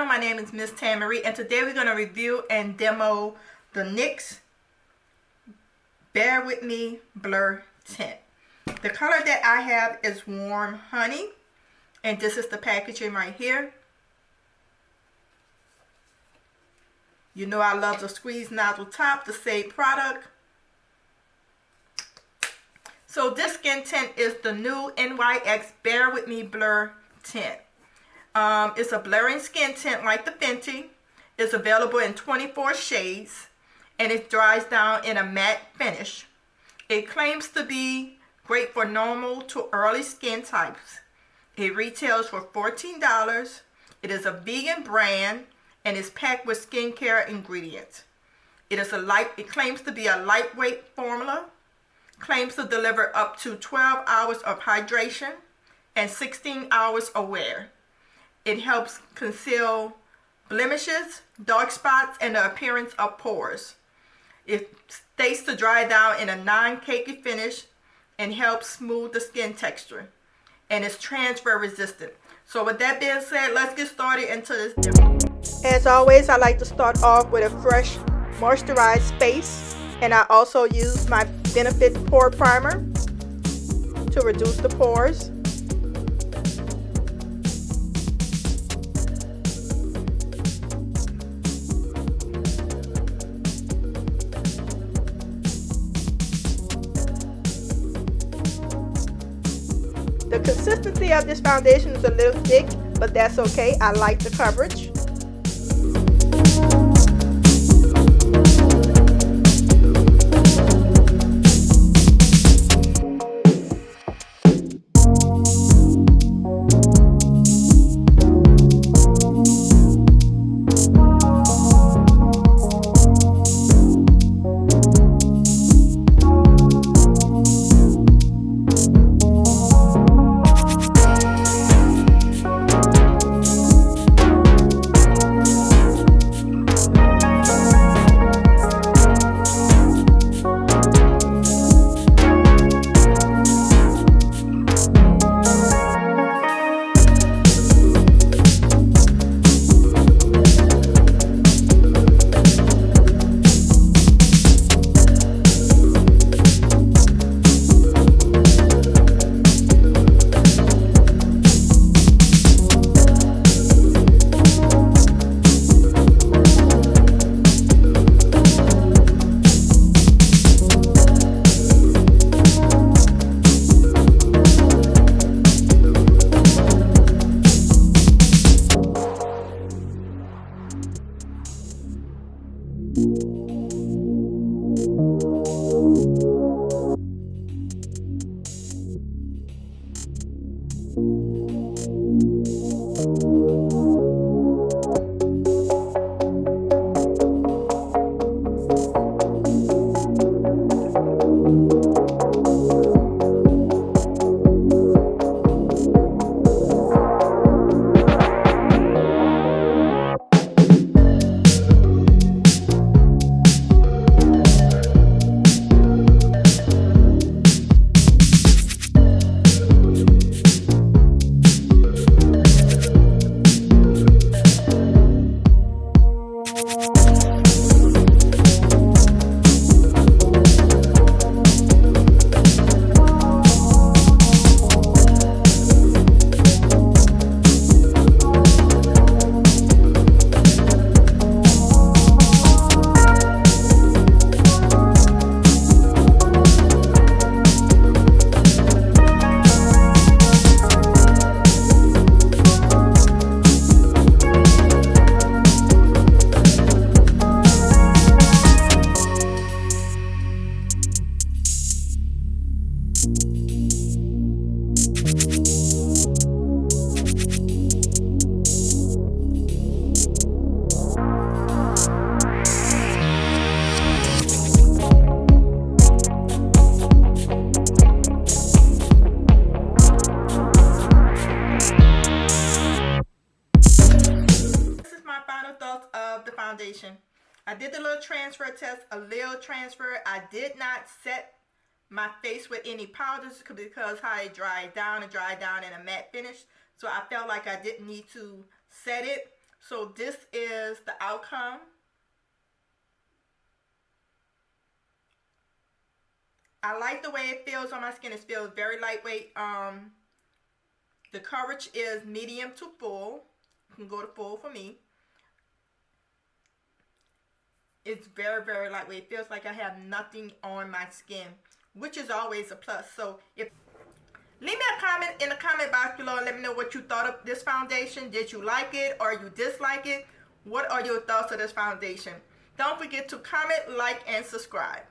channel. My name is Miss Tammarie, and today we're going to review and demo the NYX Bear With Me Blur Tint. The color that I have is Warm Honey, and this is the packaging right here. You know I love the squeeze nozzle top, the same product. So this skin tint is the new NYXBare With Me Blur Tint. It's a blurring skin tint like the Fenty. It's available in 24 shades, and it dries down in a matte finish. It claims to be great for normal to early skin types. It retails for $14. It is a vegan brand and is packed with skincare ingredients. It claims to be a lightweight formula. Claims to deliver up to 12 hours of hydration and 16 hours of wear. It helps conceal blemishes, dark spots, and the appearance of pores. It stays to dry down in a non-cakey finish and helps smooth the skin texture. And it's transfer resistant. So with that being said, let's get started into this demo. As always, I like to start off with a fresh moisturized face. And I also use my Benefit Pore Primer to reduce the pores. The consistency of this foundation is a little thick, but that's okay. I like the coverage. Foundation. I did the little transfer test, a little transfer. I did not set my face with any powders because how it dried down in a matte finish. So I felt like I didn't need to set it. So this is the outcome. I like the way it feels on my skin. It feels very lightweight. The coverage is medium to full. You can go to full for me. It's very, very lightweight. It feels like I have nothing on my skin, which is always a plus. So leave me a comment in the comment box below and let me know what you thought of this foundation. Did you like it or you dislike it? What are your thoughts of this foundation? Don't forget to comment, like, and subscribe.